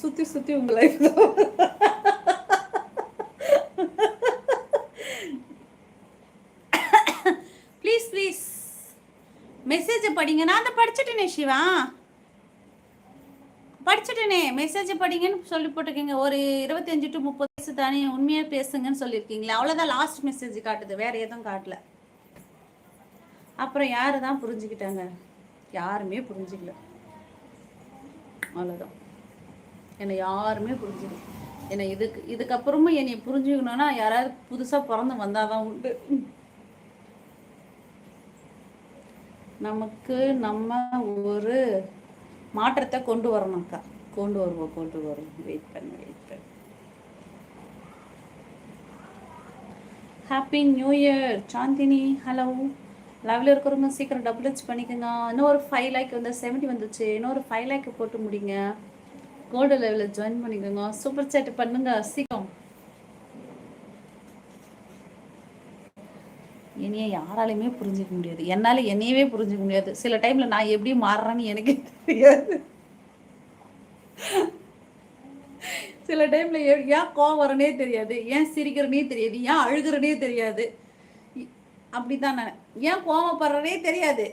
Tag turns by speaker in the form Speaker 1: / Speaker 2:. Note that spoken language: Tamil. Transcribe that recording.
Speaker 1: சுற்றி சுற்றி உங்கள் லைஃப் ப்ளீஸ் ப்ளீஸ் மெசேஜ் படிங்க. நான் தான் படிச்சுட்டேனே சிவா, படிச்சுட்டேனே. மெசேஜ் படிங்கன்னு சொல்லி போட்டிருக்கீங்க. ஒரு 25 to 30 வயசு தானே, உண்மையாக பேசுங்கன்னு சொல்லியிருக்கீங்களே, அவ்வளோதான் லாஸ்ட் மெசேஜ் காட்டுது, வேறு எதுவும் காட்டல. அப்புறம் யாரு தான் புரிஞ்சுக்கிட்டாங்க? யாருமே புரிஞ்சுக்கல, அவ்வளோதான். என்னை யாருமே புரிஞ்சுக்கல. என்னை இதுக்கப்புறமும் என்னை புரிஞ்சுக்கணுன்னா யாராவது புதுசாக பிறந்து வந்தால் தான் உண்டு. நமக்கு நம்ம ஒரு மாற்றத்தை கொண்டு வரணும்க்கா. கொண்டு வருவோம். வெயிட் பண்ணு. Happy new year Chandini. Hello, லவ்ல இருக்கிறவங்க சீக்கிரம் டபுள் ஹெச் பண்ணிக்கோங்க. இன்னொரு 5 லைக் வந்து 70 வந்துச்சு. இன்னொரு 5 லைக் போட்டு முடிங்க. கோல்டு லெவலில் ஜாயின் பண்ணிக்கோங்க. சூப்பர் சேட் பண்ணுங்க சீக்கிரம். என்னைய யாராலையுமே புரிஞ்சிக்க முடியாது. என்னால் என்னையவே புரிஞ்சிக்க முடியாது. சில டைமில் நான் எப்படி மாறுறேன்னு எனக்கு தெரியாது. சில டைமில் ஏன் கோவம் வரனே தெரியாது, ஏன் சிரிக்கிறனே தெரியாது, ஏன் அழுகிறனே தெரியாது. அப்படித்தான் நான் ஏன் கோவப்படுறனே தெரியாது.